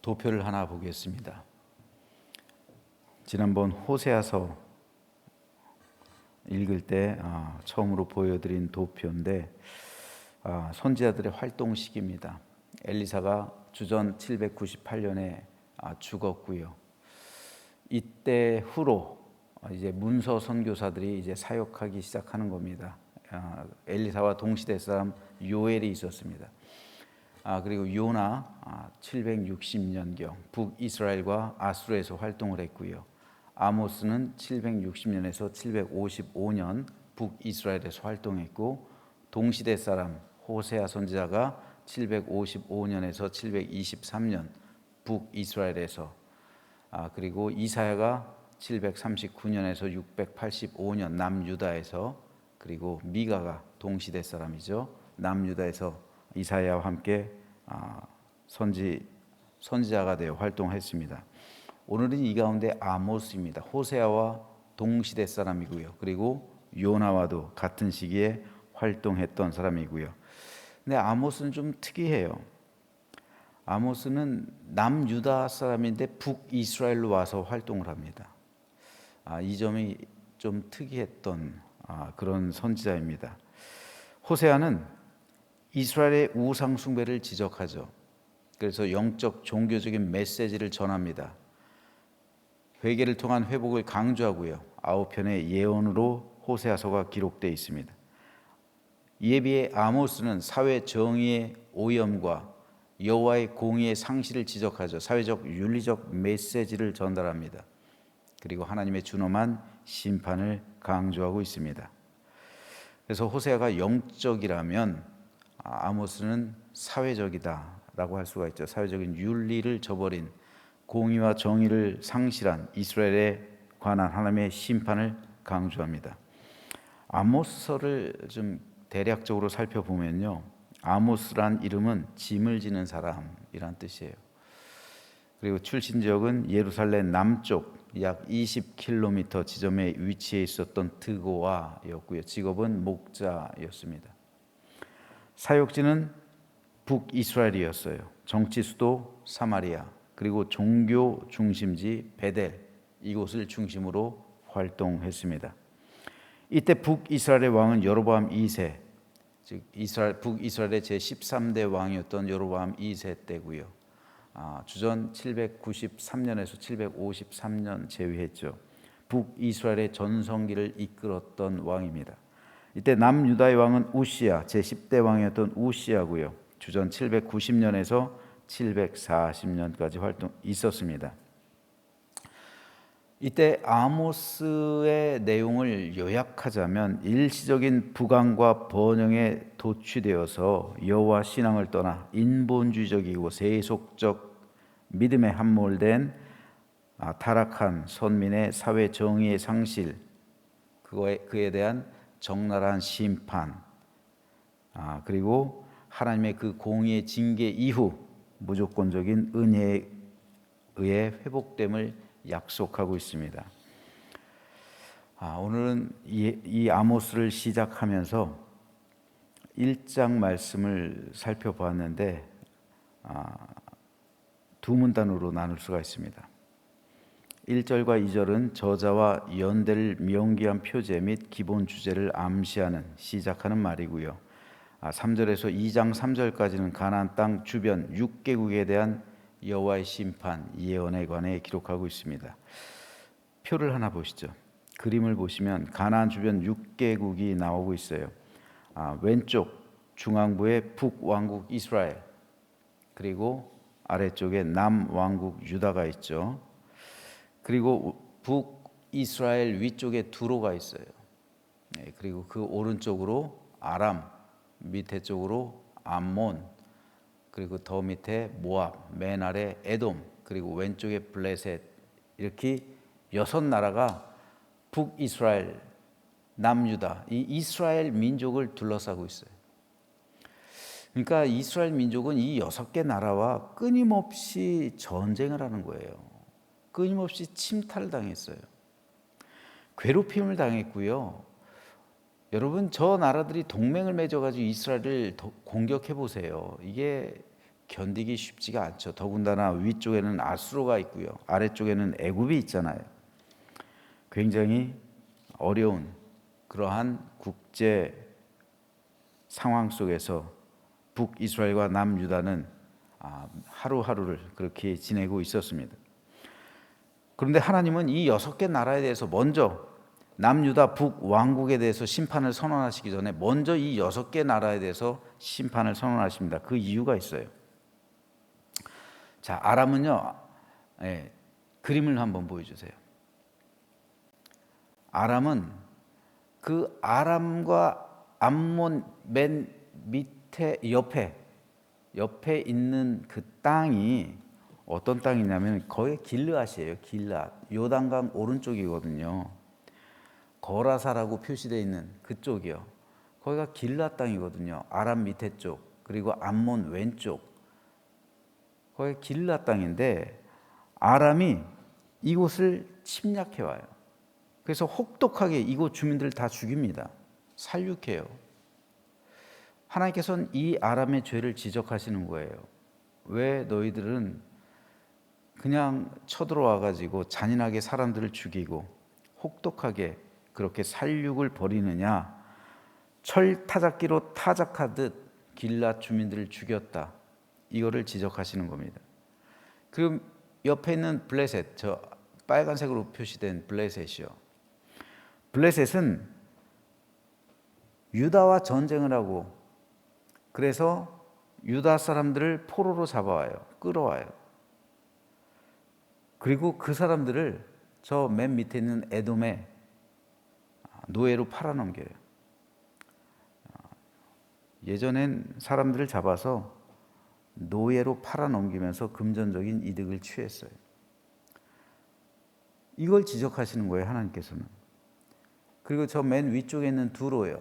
도표를 하나 보겠습니다. 지난번 호세아서 읽을 때 처음으로 보여드린 도표인데 선지자들의 활동 시기입니다. 엘리사가 주전 798년에 죽었고요. 이때 후로 이제 문서 선교사들이 이제 사역하기 시작하는 겁니다. 엘리사와 동시대 사람 요엘이 있었습니다. 그리고 요나 760년경 북이스라엘과 아수르에서 활동을 했고요. 아모스는 760년에서 755년 북이스라엘에서 활동했고, 동시대 사람 호세아 선지자가 755년에서 723년 북이스라엘에서, 그리고 이사야가 739년에서 685년 남유다에서, 그리고 미가가 동시대 사람이죠. 남유다에서 이사야와 함께 선지자가 되어 활동했습니다. 오늘은 이 가운데 아모스입니다. 호세아와 동시대 사람이고요. 그리고 요나와도 같은 시기에 활동했던 사람이고요. 근데 아모스는 좀 특이해요. 아모스는 남유다 사람인데 북이스라엘로 와서 활동을 합니다. 이 점이 좀 특이했던 그런 선지자입니다. 호세아는 이스라엘의 우상 숭배를 지적하죠. 그래서 영적 종교적인 메시지를 전합니다. 회개를 통한 회복을 강조하고요. 9편의 예언으로 호세아서가 기록되어 있습니다. 이에 비해 아모스는 사회 정의의 오염과 여호와의 공의의 상실을 지적하죠. 사회적 윤리적 메시지를 전달합니다. 그리고 하나님의 준엄한 심판을 강조하고 있습니다. 그래서 호세아가 영적이라면 아모스는 사회적이다라고 할 수가 있죠. 사회적인 윤리를 저버린, 공의와 정의를 상실한 이스라엘에 관한 하나님의 심판을 강조합니다. 아모스서를 좀 대략적으로 살펴보면요, 아모스란 이름은 짐을 지는 사람이란 뜻이에요. 그리고 출신 지역은 예루살렘 남쪽 약 20km 지점에 위치해 있었던 드고아였고요. 직업은 목자였습니다. 사역지는 북이스라엘이었어요. 정치 수도 사마리아, 그리고 종교 중심지 베델, 이곳을 중심으로 활동했습니다. 이때 북이스라엘의 왕은 여로보암 2세, 즉 북이스라엘의 제13대 왕이었던 여로보암 2세 때고요. 주전 793년에서 753년 재위했죠. 북이스라엘의 전성기를 이끌었던 왕입니다. 이때 남유다의 왕은 우시야, 제10대 왕이었던 우시야고요. 주전 790년에서 740년까지 있었습니다. 이때 아모스의 내용을 요약하자면, 일시적인 부강과 번영에 도취되어서 여호와 신앙을 떠나 인본주의적이고 세속적 믿음에 함몰된 타락한 선민의 사회 정의의 상실, 그에 대한 적나라한 심판, 그리고 하나님의 그 공의의 징계 이후 무조건적인 은혜에 의해 회복됨을 약속하고 있습니다. 오늘은 이 아모스를 시작하면서 1장 말씀을 살펴보았는데 두 문단으로 나눌 수가 있습니다. 1절과 2절은 저자와 연대를 명기한 표제 및 기본 주제를 암시하는, 시작하는 말이고요. 3절에서 2장 3절까지는 가나안 땅 주변 6개국에 대한 여호와의 심판 예언에 관해 기록하고 있습니다. 표를 하나 보시죠. 그림을 보시면 가나안 주변 6개국이 나오고 있어요. 왼쪽 중앙부에 북왕국 이스라엘, 그리고 아래쪽에 남왕국 유다가 있죠. 그리고 북이스라엘 위쪽에 두로가 있어요. 그리고 그 오른쪽으로 아람, 밑에 쪽으로 암몬, 그리고 더 밑에 모압, 맨 아래 에돔, 그리고 왼쪽에 블레셋, 이렇게 6나라가 북이스라엘, 남유다, 이 이스라엘 민족을 둘러싸고 있어요. 그러니까 이스라엘 민족은 이 6개 나라와 끊임없이 전쟁을 하는 거예요. 끊임없이 침탈당했어요. 괴롭힘을 당했고요. 여러분, 저 나라들이 동맹을 맺어가지고 이스라엘을 공격해 보세요. 이게 견디기 쉽지가 않죠. 더군다나 위쪽에는 아수르가 있고요. 아래쪽에는 애굽이 있잖아요. 굉장히 어려운 그러한 국제 상황 속에서 북이스라엘과 남유다는 하루하루를 그렇게 지내고 있었습니다. 그런데 하나님은 이 6개 나라에 대해서 먼저 남유다 북왕국에 대해서 심판을 선언하시기 전에 먼저 이 6개 나라에 대해서 심판을 선언하십니다. 그 이유가 있어요. 자, 아람은요, 그림을 한번 보여주세요. 아람은 그 아람과 암몬 맨 밑에 옆에 있는 그 땅이 어떤 땅이냐면 거기 길르앗이에요. 길르앗. 요단강 오른쪽이거든요. 거라사라고 표시되어 있는 그쪽이요. 거기가 길르앗 땅이거든요. 아람 밑에 쪽 그리고 암몬 왼쪽. 거기가 길르앗 땅인데 아람이 이곳을 침략해 와요. 그래서 혹독하게 이곳 주민들을 다 죽입니다. 살육해요. 하나님께서는 이 아람의 죄를 지적하시는 거예요. 왜 너희들은 그냥 쳐들어와 가지고 잔인하게 사람들을 죽이고 혹독하게 그렇게 살육을 벌이느냐. 철타작기로 타작하듯 길앗 주민들을 죽였다. 이거를 지적하시는 겁니다. 그리고 옆에 있는 블레셋, 저 빨간색으로 표시된 블레셋이요. 블레셋은 유다와 전쟁을 하고 그래서 유다 사람들을 포로로 잡아와요. 끌어와요. 그리고 그 사람들을 저 맨 밑에 있는 에돔에 노예로 팔아넘겨요. 예전엔 사람들을 잡아서 노예로 팔아넘기면서 금전적인 이득을 취했어요. 이걸 지적하시는 거예요, 하나님께서는. 그리고 저 맨 위쪽에 있는 두로예요.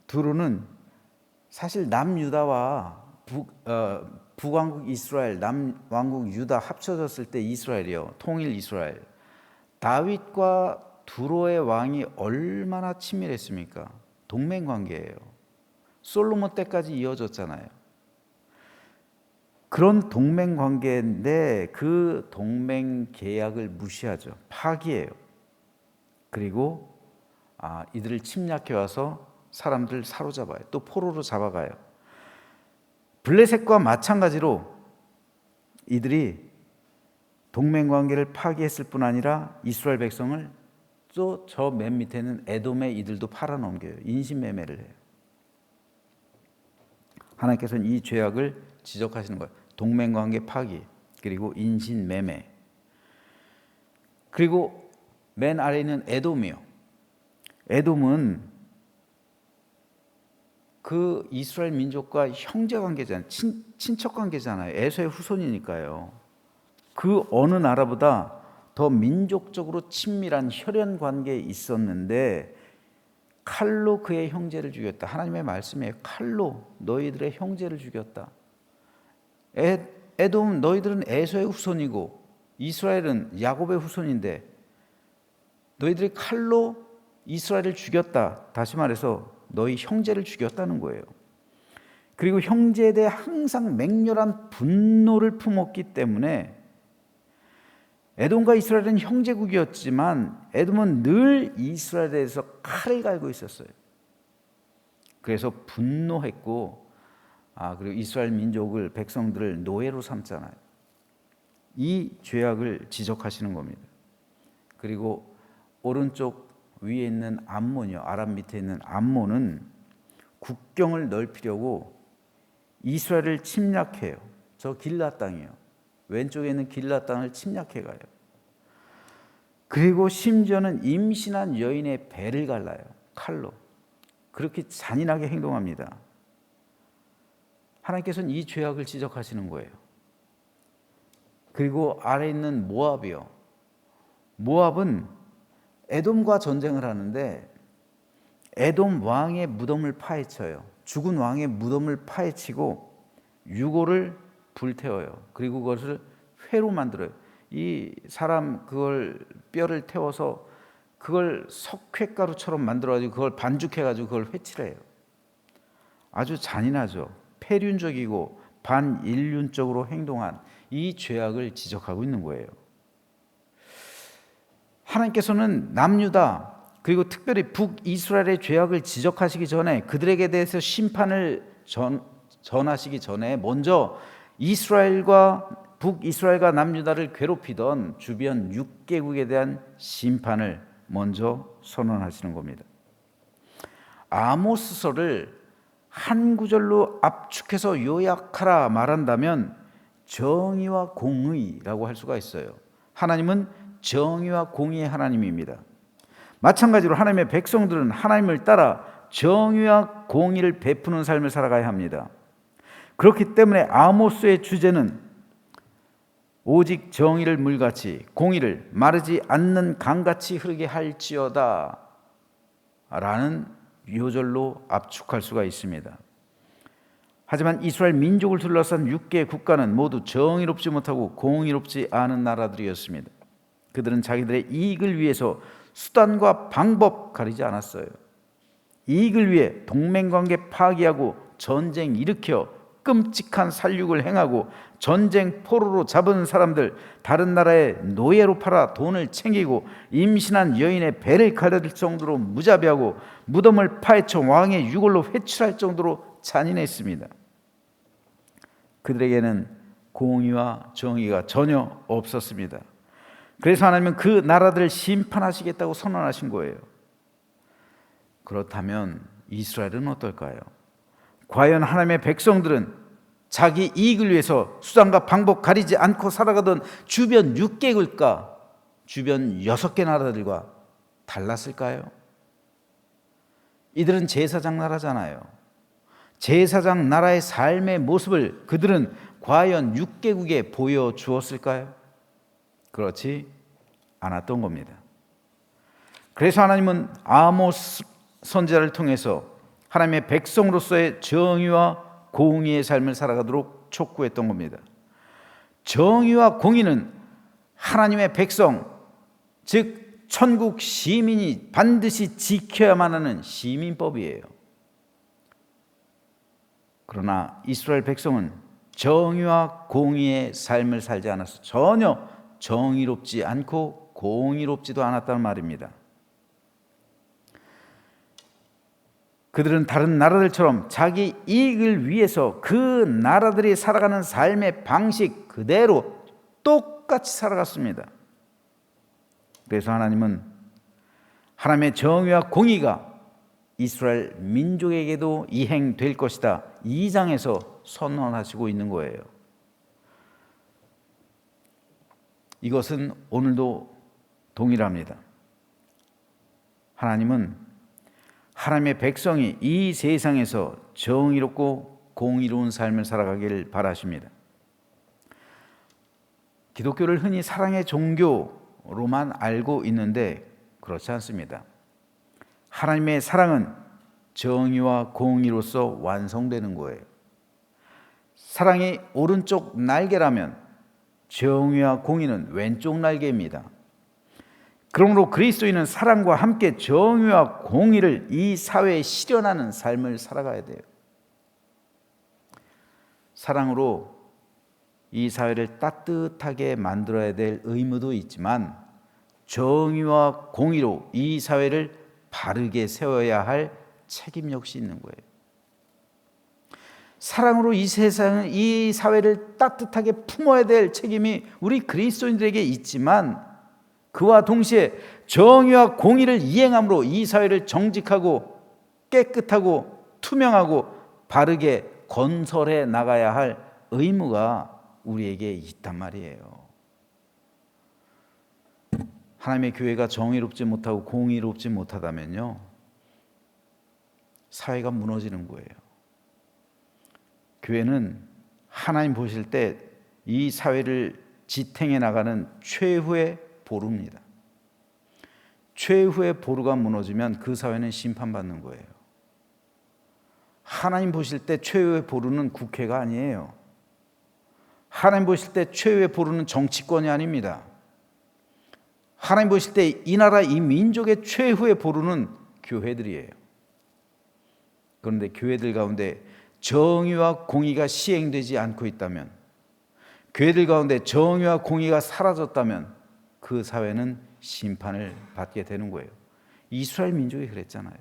두로는 사실 남유다와 북왕국 이스라엘, 남왕국 유다 합쳐졌을 때 이스라엘이요. 통일 이스라엘. 다윗과 두로의 왕이 얼마나 친밀했습니까? 동맹 관계예요. 솔로몬 때까지 이어졌잖아요. 그런 동맹 관계인데 그 동맹 계약을 무시하죠. 파기해요. 그리고 이들을 침략해 와서 사람들 사로잡아요. 또 포로로 잡아가요. 블레셋과 마찬가지로 이들이 동맹 관계를 파기했을 뿐 아니라 이스라엘 백성을 또 저 맨 밑에는 에돔의 이들도 팔아넘겨요. 인신매매를 해요. 하나님께서는 이 죄악을 지적하시는 거예요. 동맹 관계 파기 그리고 인신매매. 그리고 맨 아래에 있는 에돔이요. 에돔은 그 이스라엘 민족과 형제 관계잖아요. 친척 관계잖아요. 에서의 후손이니까요. 그 어느 나라보다 더 민족적으로 친밀한 혈연 관계에 있었는데 칼로 그의 형제를 죽였다. 하나님의 말씀이에요. 칼로 너희들의 형제를 죽였다. 에돔 너희들은 에서의 후손이고 이스라엘은 야곱의 후손인데 너희들이 칼로 이스라엘을 죽였다. 다시 말해서 너희 형제를 죽였다는 거예요. 그리고 형제에 대해 항상 맹렬한 분노를 품었기 때문에 에돔과 이스라엘은 형제국이었지만 에돔은 늘 이스라엘에 대해서 칼을 갈고 있었어요. 그래서 분노했고 그리고 이스라엘 민족을 백성들을 노예로 삼잖아요. 이 죄악을 지적하시는 겁니다. 그리고 오른쪽 위에 있는 암몬이요. 아람 밑에 있는 암몬은 국경을 넓히려고 이스라엘을 침략해요. 저 길앗 땅이에요. 왼쪽에 있는 길앗 땅을 침략해 가요. 그리고 심지어는 임신한 여인의 배를 갈라요. 칼로. 그렇게 잔인하게 행동합니다. 하나님께서는 이 죄악을 지적하시는 거예요. 그리고 아래에 있는 모압이요. 모압은 에돔과 전쟁을 하는데 에돔 왕의 무덤을 파헤쳐요. 죽은 왕의 무덤을 파헤치고 유골을 불태워요. 그리고 그것을 회로 만들어요. 이 사람 그걸 뼈를 태워서 그걸 석회가루처럼 만들어가지고 그걸 반죽해가지고 그걸 회칠해요. 아주 잔인하죠. 폐륜적이고 반인륜적으로 행동한 이 죄악을 지적하고 있는 거예요. 하나님께서는 남유다 그리고 특별히 북이스라엘의 죄악을 지적하시기 전에 그들에게 대해서 심판을 전하시기 전에 먼저 북이스라엘과 남유다를 괴롭히던 주변 6개국에 대한 심판을 먼저 선언하시는 겁니다. 아모스서를 한 구절로 압축해서 요약하라 말한다면 정의와 공의라고 할 수가 있어요. 하나님은 정의와 공의의 하나님입니다. 마찬가지로 하나님의 백성들은 하나님을 따라 정의와 공의를 베푸는 삶을 살아가야 합니다. 그렇기 때문에 아모스의 주제는 오직 정의를 물같이 공의를 마르지 않는 강같이 흐르게 할지어다 라는 요절로 압축할 수가 있습니다. 하지만 이스라엘 민족을 둘러싼 6개 국가는 모두 정의롭지 못하고 공의롭지 않은 나라들이었습니다. 그들은 자기들의 이익을 위해서 수단과 방법 가리지 않았어요. 이익을 위해 동맹관계 파기하고 전쟁 일으켜 끔찍한 살육을 행하고 전쟁 포로로 잡은 사람들 다른 나라에 노예로 팔아 돈을 챙기고 임신한 여인의 배를 가릴 정도로 무자비하고 무덤을 파헤쳐 왕의 유골로 회출할 정도로 잔인했습니다. 그들에게는 공의와 정의가 전혀 없었습니다. 그래서 하나님은 그 나라들을 심판하시겠다고 선언하신 거예요. 그렇다면 이스라엘은 어떨까요? 과연 하나님의 백성들은 자기 이익을 위해서 수단과 방법 가리지 않고 살아가던 주변 6개국과 주변 6개 나라들과 달랐을까요? 이들은 제사장 나라잖아요. 제사장 나라의 삶의 모습을 그들은 과연 6개국에 보여주었을까요? 그렇지 않았던 겁니다. 그래서 하나님은 아모스 선지자를 통해서 하나님의 백성으로서의 정의와 공의의 삶을 살아가도록 촉구했던 겁니다. 정의와 공의는 하나님의 백성, 즉 천국 시민이 반드시 지켜야만 하는 시민법이에요. 그러나 이스라엘 백성은 정의와 공의의 삶을 살지 않아서 전혀 정의롭지 않고 공의롭지도 않았다는 말입니다. 그들은 다른 나라들처럼 자기 이익을 위해서 그 나라들이 살아가는 삶의 방식 그대로 똑같이 살아갔습니다. 그래서 하나님은 하나님의 정의와 공의가 이스라엘 민족에게도 이행될 것이다 2장에서 선언하시고 있는 거예요. 이것은 오늘도 동일합니다. 하나님은 하나님의 백성이 이 세상에서 정의롭고 공의로운 삶을 살아가기를 바라십니다. 기독교를 흔히 사랑의 종교로만 알고 있는데 그렇지 않습니다. 하나님의 사랑은 정의와 공의로서 완성되는 거예요. 사랑이 오른쪽 날개라면 정의와 공의는 왼쪽 날개입니다. 그러므로 그리스도인은 사랑과 함께 정의와 공의를 이 사회에 실현하는 삶을 살아가야 돼요. 사랑으로 이 사회를 따뜻하게 만들어야 될 의무도 있지만 정의와 공의로 이 사회를 바르게 세워야 할 책임 역시 있는 거예요. 사랑으로 이 세상을, 이 사회를 따뜻하게 품어야 될 책임이 우리 그리스도인들에게 있지만 그와 동시에 정의와 공의를 이행함으로 이 사회를 정직하고 깨끗하고 투명하고 바르게 건설해 나가야 할 의무가 우리에게 있단 말이에요. 하나님의 교회가 정의롭지 못하고 공의롭지 못하다면요, 사회가 무너지는 거예요. 교회는 하나님 보실 때 이 사회를 지탱해 나가는 최후의 보루입니다. 최후의 보루가 무너지면 그 사회는 심판받는 거예요. 하나님 보실 때 최후의 보루는 국회가 아니에요. 하나님 보실 때 최후의 보루는 정치권이 아닙니다. 하나님 보실 때 이 나라 이 민족의 최후의 보루는 교회들이에요. 그런데 교회들 가운데 정의와 공의가 시행되지 않고 있다면, 교회들 가운데 정의와 공의가 사라졌다면 그 사회는 심판을 받게 되는 거예요. 이스라엘 민족이 그랬잖아요.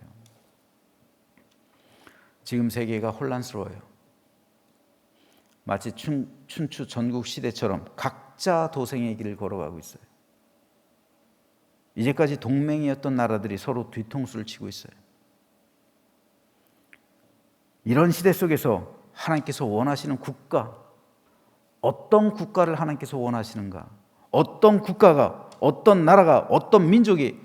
지금 세계가 혼란스러워요. 마치 춘추 전국 시대처럼 각자 도생의 길을 걸어가고 있어요. 이제까지 동맹이었던 나라들이 서로 뒤통수를 치고 있어요. 이런 시대 속에서 하나님께서 원하시는 국가, 어떤 국가를 하나님께서 원하시는가? 어떤 국가가, 어떤 나라가, 어떤 민족이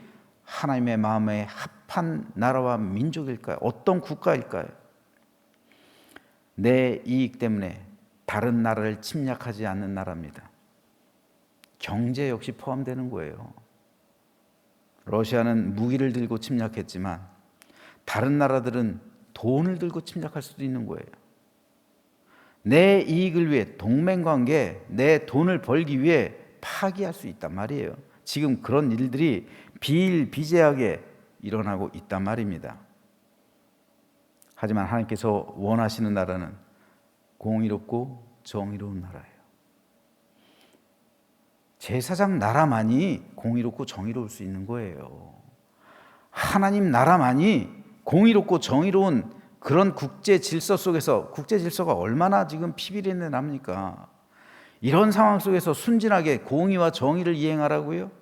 하나님의 마음에 합한 나라와 민족일까요? 어떤 국가일까요? 내 이익 때문에 다른 나라를 침략하지 않는 나라입니다. 경제 역시 포함되는 거예요. 러시아는 무기를 들고 침략했지만 다른 나라들은 돈을 들고 침략할 수도 있는 거예요. 내 이익을 위해 동맹관계, 내 돈을 벌기 위해 파기할 수 있단 말이에요. 지금 그런 일들이 비일비재하게 일어나고 있단 말입니다. 하지만 하나님께서 원하시는 나라는 공의롭고 정의로운 나라예요. 제사장 나라만이 공의롭고 정의로울 수 있는 거예요. 하나님 나라만이 공의롭고 정의로운 그런 국제 질서 속에서, 국제 질서가 얼마나 지금 피비린내 납니까? 이런 상황 속에서 순진하게 공의와 정의를 이행하라고요?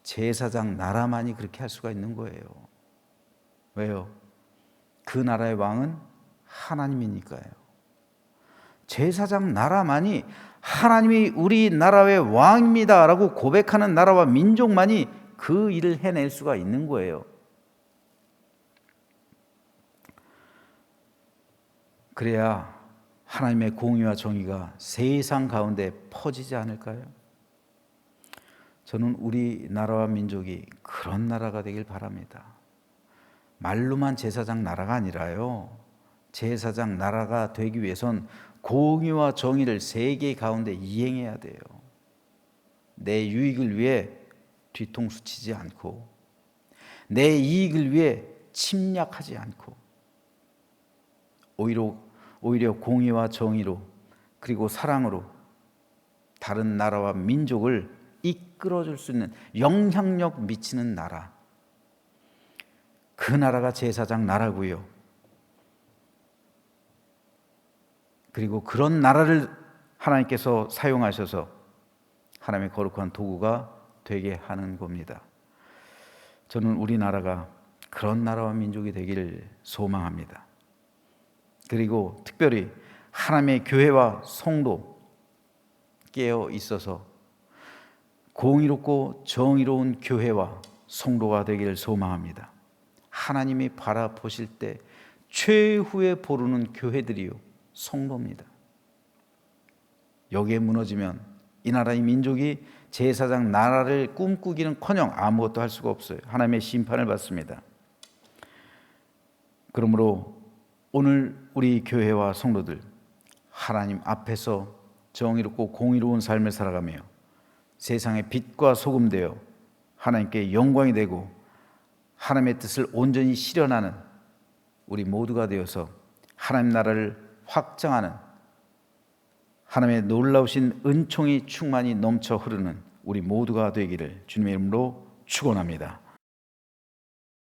제사장 나라만이 그렇게 할 수가 있는 거예요. 왜요? 그 나라의 왕은 하나님이니까요. 제사장 나라만이 하나님이 우리 나라의 왕입니다 라고 고백하는 나라와 민족만이 그 일을 해낼 수가 있는 거예요. 그래야 하나님의 공의와 정의가 세상 가운데 퍼지지 않을까요? 저는 우리 나라와 민족이 그런 나라가 되길 바랍니다. 말로만 제사장 나라가 아니라요, 제사장 나라가 되기 위해선 공의와 정의를 세계 가운데 이행해야 돼요. 내 유익을 위해 뒤통수 치지 않고, 내 이익을 위해 침략하지 않고, 오히려 공의와 정의로, 그리고 사랑으로 다른 나라와 민족을 이끌어줄 수 있는 영향력 미치는 나라, 그 나라가 제사장 나라고요. 그리고 그런 나라를 하나님께서 사용하셔서 하나님의 거룩한 도구가 되게 하는 겁니다. 저는 우리나라가 그런 나라와 민족이 되기를 소망합니다. 그리고 특별히 하나님의 교회와 성도 깨어 있어서 공의롭고 정의로운 교회와 성도가 되기를 소망합니다. 하나님이 바라보실 때 최후의 보루는 교회들이요, 성도입니다. 여기에 무너지면 이 나라의 민족이 제사장 나라를 꿈꾸기는커녕 아무것도 할 수가 없어요. 하나님의 심판을 받습니다. 그러므로 오늘 우리 교회와 성도들, 하나님 앞에서 정의롭고 공의로운 삶을 살아가며 세상의 빛과 소금 되어 하나님께 영광이 되고 하나님의 뜻을 온전히 실현하는 우리 모두가 되어서 하나님 나라를 확장하는, 하나님의 놀라우신 은총이 충만히 넘쳐 흐르는 우리 모두가 되기를 주님의 이름으로 축원합니다.